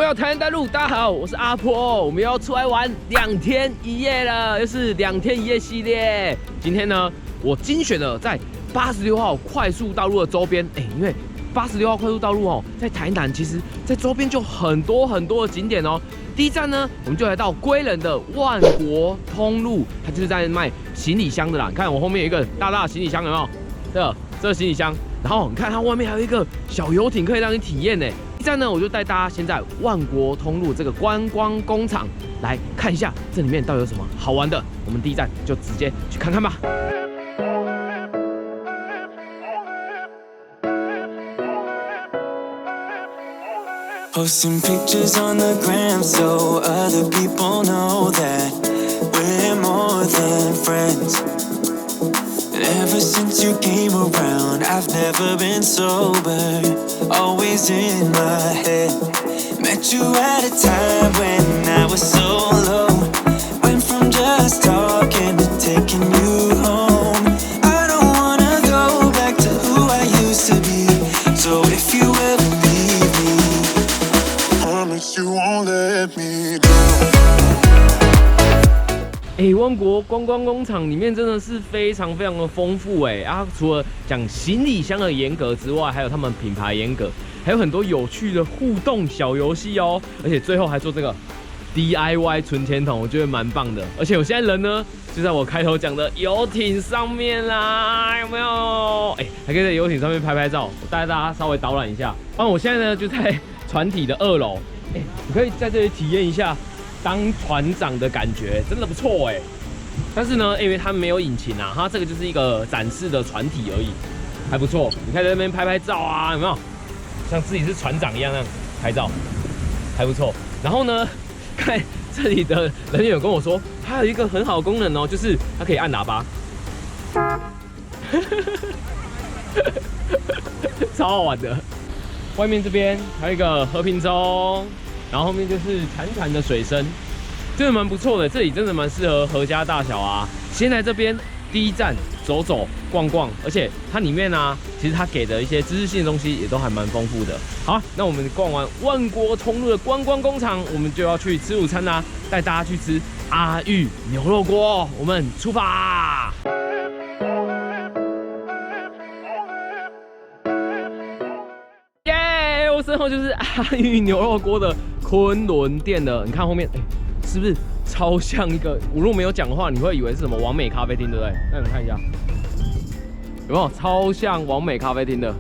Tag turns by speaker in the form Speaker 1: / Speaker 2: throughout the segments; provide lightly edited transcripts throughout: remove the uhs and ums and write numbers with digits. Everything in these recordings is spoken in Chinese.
Speaker 1: 回到台南大陆，大家好，我是阿坡，我们要出来玩2天1夜了，又是2天1夜系列。今天呢，我精选了在86号快速道路的周边，因为86号快速道路哦，在台南其实在周边就很多的景点哦。第一站呢，我们就来到归仁的万国通路，它就是在卖行李箱的啦。你看我后面有一个大的行李箱，有没有？这个行李箱，然后你看它外面还有一个小游艇可以让你体验呢。第一站呢，我就带大家先在万国通路这个观光工厂来看一下，这里面到底有什么好玩的。我们第一站就直接去看看吧。
Speaker 2: Posting pictures on the gram so other people know that we're more than friends. And ever since you came around, I've never been sober, always in my head. Met you at a time when I was so low, went from just talking to taking you home. I don't wanna go back to who I used to be, so if you ever leave me,You won't let me down.
Speaker 1: 万国观光工厂里面真的是非常的丰富除了讲行李箱的严格之外，还有他们品牌严格，还有很多有趣的互动小游戏哦，而且最后还做这个 DIY 存钱筒，我觉得蛮棒的。而且我现在人呢，就在我开头讲的游艇上面啦，有没有？还可以在游艇上面拍照，我带大家稍微导览一下。我现在呢就在船体的2楼。你可以在这里体验一下当船长的感觉，真的不错但是呢，因为它没有引擎啊，它这个就是一个展示的船体而已，还不错。你可以在那边拍照啊，有没有？像自己是船长一样那样拍照，还不错。然后呢，看这里的人员有跟我说，它有一个很好的功能哦，就是它可以按喇叭，超好玩的。外面这边还有一个和平钟，然后后面就是潺潺的水声，真的蛮不错的。这里真的蛮适合合家大小啊。先来这边第一站走走逛逛，而且它里面啊，其实它给的一些知识性的东西也都还蛮丰富的。好，那我们逛完万国通路的观光工厂，我们就要去吃午餐啦，带大家去吃阿裕牛肉锅，我们出发！身后就是阿裕牛肉锅的昆仑店的，你看后面，是不是超像一个？我如果没有讲的话，你会以为是什么完美咖啡厅，对不对？那你看一下，有没有超像完美咖啡厅的？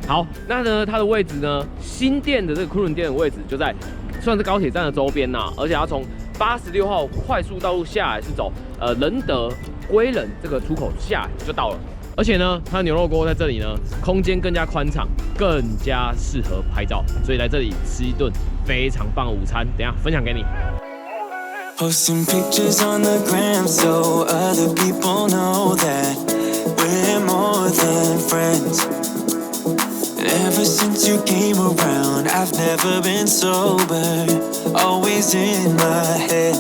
Speaker 1: 好，那呢，它的位置呢，新店的这个昆仑店的位置就在算是高铁站的周边呐，而且它从86号快速道路下来是走仁德归仁这个出口下来就到了。而且呢，它的牛肉锅在这里呢，空间更加宽敞，更加适合拍照，所以来这里吃一顿非常棒的午餐。等一下分享给你。
Speaker 2: Posting pictures on the gram so other people know that we're more than friends. And ever since you came around, I've never been sober, always in my head.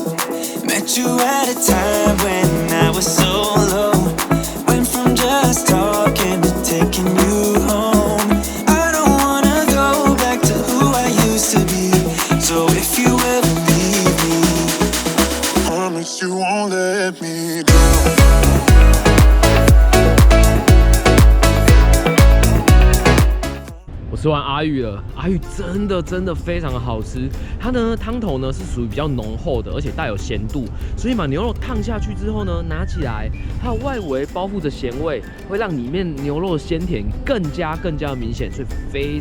Speaker 2: Met you at a time when I was so low.Just talking to taking you home. I don't wanna go back to who I used to be. So if you ever leave me, promise you won't let me down.
Speaker 1: 吃完阿裕了，阿裕真的非常的好吃。它呢汤头呢是属于比较浓厚的，而且带有咸度，所以把牛肉烫下去之后呢，拿起来，它的外围包覆着咸味，会让里面牛肉的鲜甜更加的明显，所以非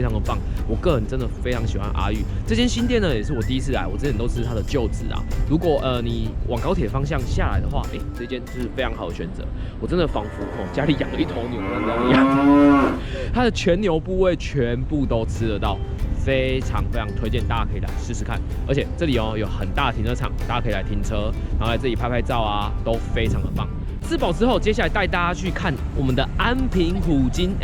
Speaker 1: 常的棒。我个人真的非常喜欢阿裕这间新店呢，也是我第一次来，我之前都吃它的旧址啊。如果你往高铁方向下来的话，这间就是非常好的选择。我真的仿佛家里养了一头牛的那种样，它的全牛部位全部都吃得到，非常推荐大家可以来试试看。而且这里有很大的停车场，大家可以来停车，然后来这里拍照啊，都非常的棒。吃饱之后，接下来带大家去看我们的安平虎鲸，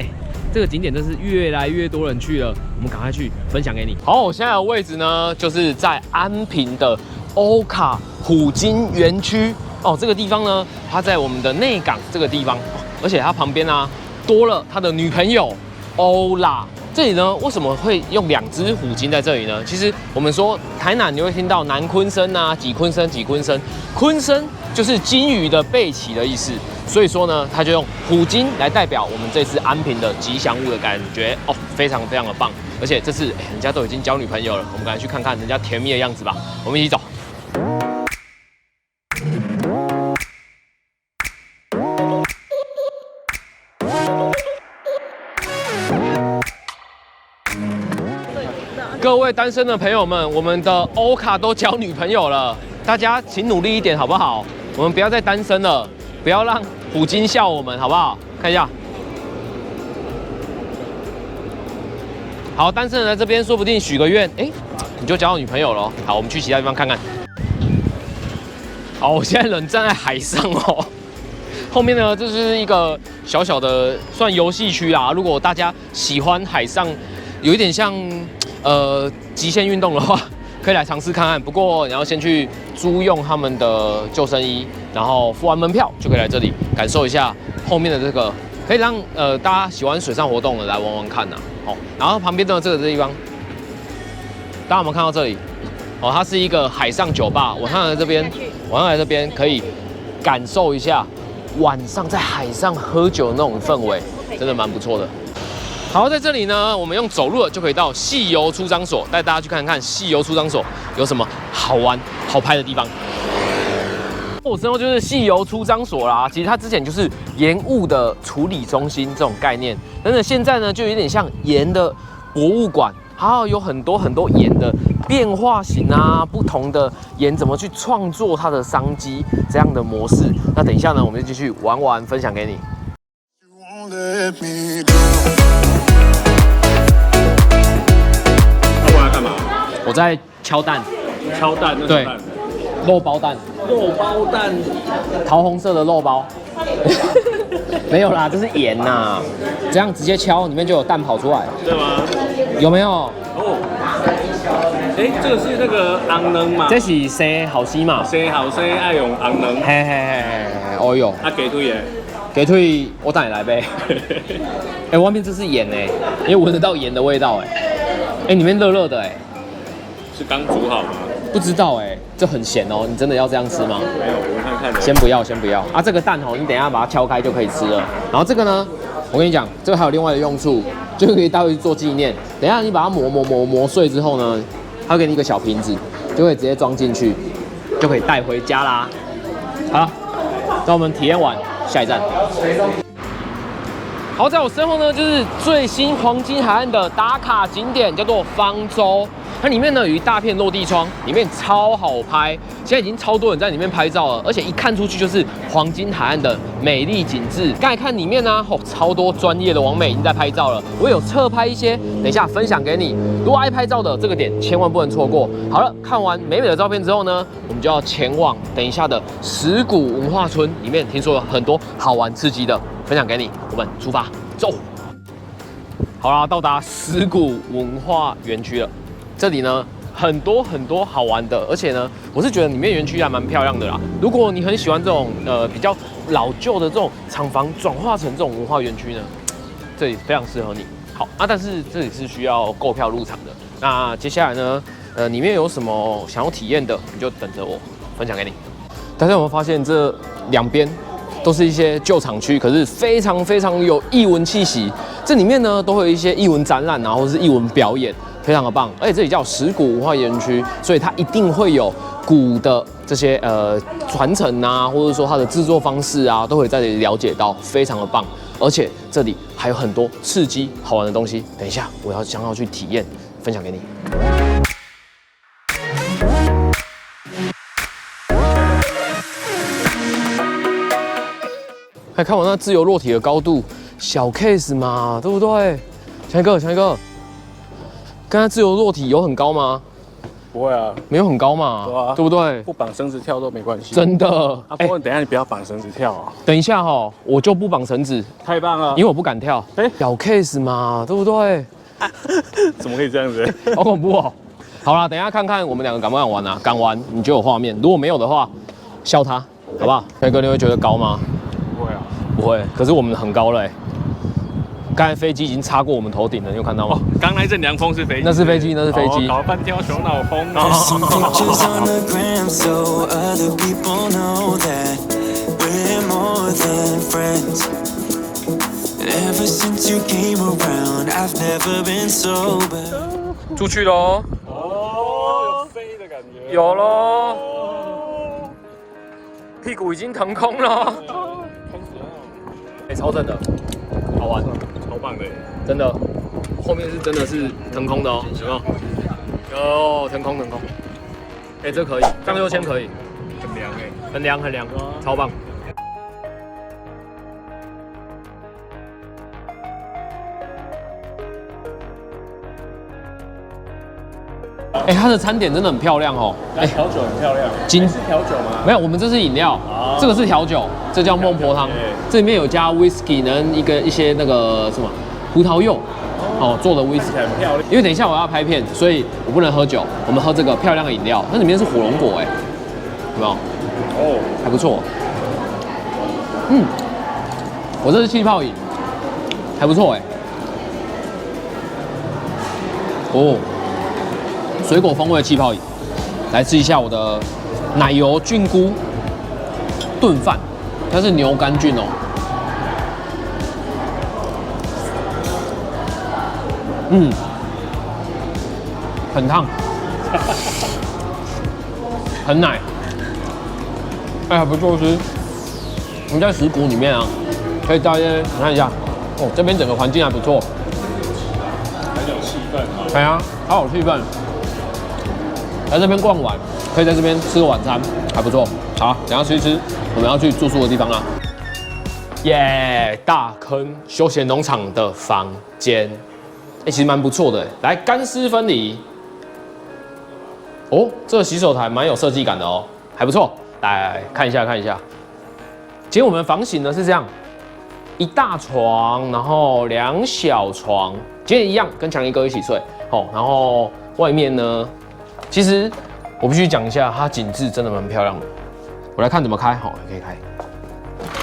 Speaker 1: 这个景点真是越来越多人去了，我们赶快去分享给你。好，我现在的位置呢，就是在安平的欧卡虎鲸园区这个地方呢，它在我们的内港这个地方，而且它旁边啊多了他的女朋友欧拉。这里呢，为什么会用2只虎鲸在这里呢？其实我们说台南你会听到南鲲生啊、几鲲生、几鲲生，鲲生就是金鱼的背鳍的意思，所以说呢，它就用虎鲸来代表我们这次安平的吉祥物的感觉哦，非常非常的棒。而且这次人家都已经交女朋友了，我们赶快去看看人家甜蜜的样子吧。我们一起走。各位单身的朋友们，我们的欧卡都交女朋友了，大家请努力一点好不好？我们不要再单身了，不要让虎鲸笑我们，好不好？看一下，好，单身人在这边，说不定许个愿，你就交到女朋友了。好，我们去其他地方看看。好，我现在人站在海上哦，后面呢，这是一个小小的算游戏区啦。如果大家喜欢海上，有一点像极限运动的话，可以来尝试看看。不过你要先去租用他们的救生衣，然后付完门票就可以来这里感受一下后面的这个，可以让大家喜欢水上活动的来玩玩看呐。哦，然后旁边的这个地方，大家有没有看到这里？哦，它是一个海上酒吧，晚上来这边可以感受一下晚上在海上喝酒的那种氛围，真的蛮不错的。好，在这里呢，我们用走路的就可以到戏游出张所，带大家去看看戏游出张所有什么好玩、好拍的地方。我身后就是戏游出张所啦，其实它之前就是盐务的处理中心这种概念，但是现在呢，就有点像盐的博物馆，还有很多盐的变化型啊，不同的盐怎么去创作它的商机这样的模式。那等一下呢，我们就继续玩，分享给你。我在敲蛋，对，肉包蛋，桃红色的肉包，没有啦，这是盐呐，这样直接敲，里面就有蛋跑出来，
Speaker 3: 对吗？
Speaker 1: 有没有？
Speaker 3: 哦，这个是那个红卵嘛？
Speaker 1: 这是生好西嘛？
Speaker 3: 生后生爱用红卵，
Speaker 1: 嘿，哦哟，
Speaker 3: 啊鸡腿的，
Speaker 1: 鸡腿我带你来呗。外面这是盐哎，因为闻得到盐的味道哎，里面热热的哎。
Speaker 3: 是刚煮好吗？
Speaker 1: 不知道这很咸哦，你真的要这样吃吗？
Speaker 3: 没有，我看看。
Speaker 1: 先不要啊！这个蛋哦，你等一下把它敲开就可以吃了。然后这个呢，我跟你讲，这个还有另外的用处，就可以带回去做纪念。等一下你把它磨碎之后呢，它会给你一个小瓶子，就可以直接装进去，就可以带回家啦。好了，那我们体验完下一站。好，在我身后呢，就是最新黄金海岸的打卡景点，叫做方舟。它里面呢有一大片落地窗，里面超好拍，现在已经超多人在里面拍照了，而且一看出去就是黄金海岸的美丽景致。刚才看里面呢，超多专业的网美已经在拍照了，我有侧拍一些，等一下分享给你。如果爱拍照的这个点千万不能错过。好了，看完美美的照片之后呢，我们就要前往等一下的石鼓文化村，里面听说有很多好玩刺激的，分享给你。我们出发，走。好啦，到达石鼓文化园区了。这里呢很多好玩的，而且呢，我是觉得里面园区还蛮漂亮的啦。如果你很喜欢这种比较老旧的这种厂房转化成这种文化园区呢，这里非常适合你。好啊，但是这里是需要购票入场的。那接下来呢，里面有什么想要体验的，你就等着我分享给你。大家有没有发现这两边都是一些旧厂区，可是非常有艺文气息。这里面呢都会有一些艺文展览啊，或者是艺文表演。非常的棒，而且这里叫石鼓文化园区，所以它一定会有鼓的这些传承啊，或者说它的制作方式啊，都会在这里了解到，非常的棒。而且这里还有很多刺激好玩的东西，等一下我想要去体验，分享给你。还看我那自由落体的高度，小 case 嘛，对不对？强一个。刚才自由落体有很高吗？
Speaker 3: 不会啊，
Speaker 1: 没有很高嘛，对不对？
Speaker 3: 不绑绳子跳都没关系。
Speaker 1: 真的。
Speaker 3: 不过等一下你不要绑绳子跳啊。
Speaker 1: 等一下我就不绑绳子。
Speaker 3: 太棒了，
Speaker 1: 因为我不敢跳。小 case 嘛，对不对？
Speaker 3: 怎么可以这样子？
Speaker 1: 好恐怖哦。好啦，等一下看看我们两个敢不敢玩啊？敢玩你就有画面，如果没有的话，笑他，好不好？帅哥，你会觉得高吗？
Speaker 3: 不会啊。
Speaker 1: 不会，可是我们很高了刚才飞机已经擦过我们头顶了，你有看到吗？
Speaker 3: 刚那阵凉风是飞机，
Speaker 1: 那是飞机，那是飞机。
Speaker 3: 搞半天熊脑风
Speaker 2: Some pictures on the gram so other people know that we're more than friends. Ever since you came around, I've never been sober.
Speaker 1: 出去喽！
Speaker 3: 哦，有飞的感觉。
Speaker 1: 有喽！屁股已经腾空了。
Speaker 3: 开始了。
Speaker 1: 哎，超正的，好玩，
Speaker 3: 超棒的。
Speaker 1: 真的。后面是真的是腾空的哦，有没有？有腾空。哎，这可以，荡秋千可以，
Speaker 3: 很凉哎，
Speaker 1: 很凉，超棒。哎，它的餐点真的很漂亮哦。
Speaker 3: 哎，调酒很漂亮。是调酒吗？
Speaker 1: 没有，我们这是饮料，这个是调酒，这叫孟婆汤。这里面有加 whisky 呢，一些那个什么葡萄柚做的 whisky，
Speaker 3: 很漂亮。
Speaker 1: 因为等一下我要拍片，所以我不能喝酒，我们喝这个漂亮的饮料。那里面是火龙果，哎，有没有？
Speaker 3: 哦，
Speaker 1: 还不错。我这是气泡饮，还不错哎。水果风味的气泡饮，来吃一下我的奶油菌菇炖饭，它是牛肝菌哦。很烫，很奶，还不错吃。我们在石鼓里面啊，可以大家看一下，这边整个环境还不错，
Speaker 3: 很有气氛啊。
Speaker 1: 对啊，好有气氛。来这边逛完，可以在这边吃个晚餐，还不错。好，等一下吃一吃，我们要去住宿的地方啦。耶，大坑休闲农场的房间，其实蛮不错的。来，干湿分离。这个洗手台蛮有设计感的哦，还不错。来看一下。今天我们房型呢是这样，一大床，然后2小床，今天一样跟强尼哥一起睡。然后外面呢，其实我必须讲一下，它景致真的蛮漂亮的。我来看怎么开，也可以开。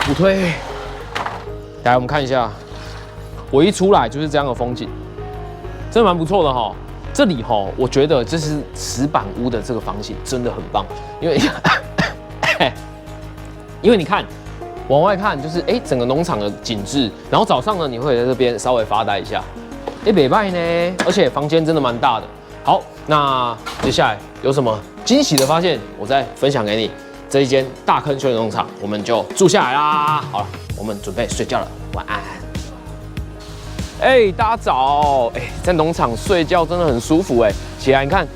Speaker 1: 不推。来，我们看一下，我一出来就是这样的风景，真的蛮不错的哈。这里我觉得这是石板屋的这个房型真的很棒，因为你看往外看就是整个农场的景致，然后早上呢你会在这边稍微发呆一下，不赖呢，而且房间真的蛮大的。好，那接下来有什么惊喜的发现，我再分享给你。这一间大坑休闲农场，我们就住下来啦。好了，我们准备睡觉了，晚安。大家早！在农场睡觉真的很舒服起来你看，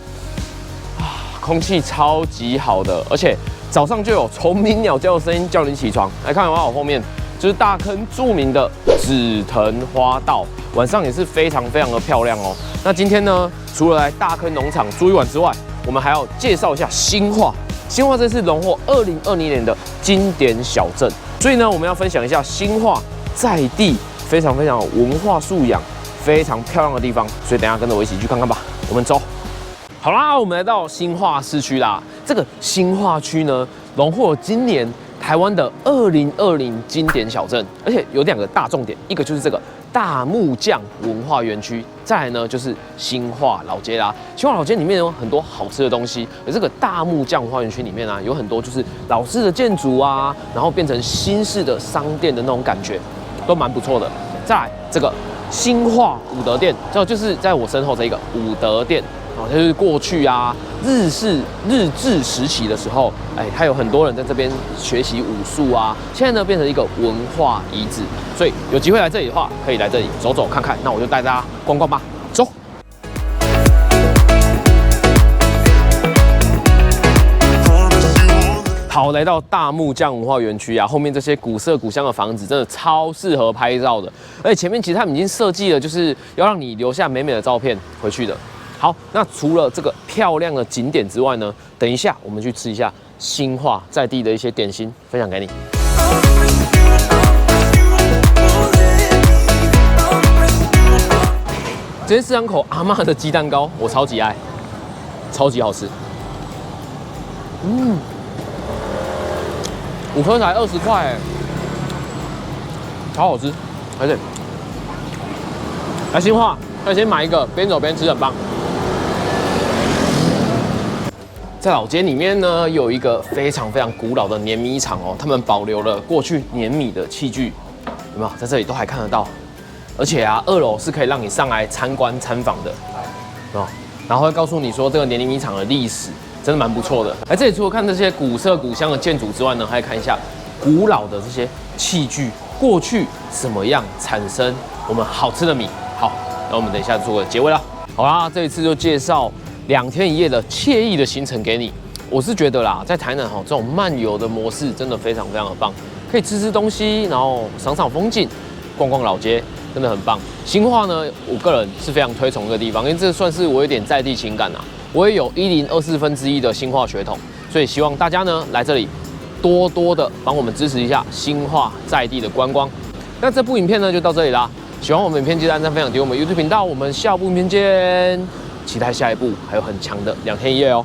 Speaker 1: 空气超级好的，而且早上就有虫鸣鸟叫的声音叫你起床。来看我后面，就是大坑著名的紫藤花道，晚上也是非常的漂亮哦。那今天呢，除了来大坑农场住一晚之外，我们还要介绍一下新化。新化这次荣获2020年的经典小镇，所以呢，我们要分享一下新化在地非常有文化素养、非常漂亮的地方。所以等一下跟着我一起去看看吧。我们走。好啦，我们来到新化市区啦。这个新化区呢，荣获今年台湾的2020经典小镇，而且有2个大重点，一个就是这个大木匠文化园区，再来呢就是新化老街啦。新化老街里面有很多好吃的东西，而这个大木匠文化园区里面啊，有很多就是老式的建筑啊，然后变成新式的商店的那种感觉，都蛮不错的。再来这个新化武德殿，这就是在我身后这个武德殿。就是过去啊，日治时期的时候，还有很多人在这边学习武术啊。现在呢，变成一个文化遗址，所以有机会来这里的话，可以来这里走走看看。那我就带大家逛逛吧，走。好，来到大木匠文化园区啊，后面这些古色古香的房子真的超适合拍照的，而且前面其实他们已经设计了，就是要让你留下美美的照片回去的。好，那除了这个漂亮的景点之外呢，等一下我们去吃一下新化在地的一些点心，分享给你。这些4口阿嬷的鸡蛋糕，我超级爱，超级好吃。5颗才20块，超好吃，而且来新化，要先买一个，边走边吃，很棒。在老街里面呢，有一个非常古老的碾米厂哦，他们保留了过去碾米的器具，有没有？在这里都还看得到。而且啊，2楼是可以让你上来参观参访的，哦，然后会告诉你说这个碾米厂的历史，真的蛮不错的。而这里除了看这些古色古香的建筑之外呢，还看一下古老的这些器具，过去怎么样产生我们好吃的米。好，那我们等一下做个结尾啦。好啦，这一次就介绍2天1夜的惬意的行程给你。我是觉得啦，在台南哈这种漫游的模式真的非常的棒，可以吃东西，然后赏风景，逛老街。真的很棒。新化呢，我个人是非常推崇这个地方，因为这算是我有点在地情感啊。我也有1/1024的新化血统，所以希望大家呢来这里多的帮我们支持一下新化在地的观光。那这部影片呢就到这里啦，喜欢我们影片记得按赞分享给我们 YouTube 频道，我们下部影片见，期待下一部还有很强的2天1夜哦。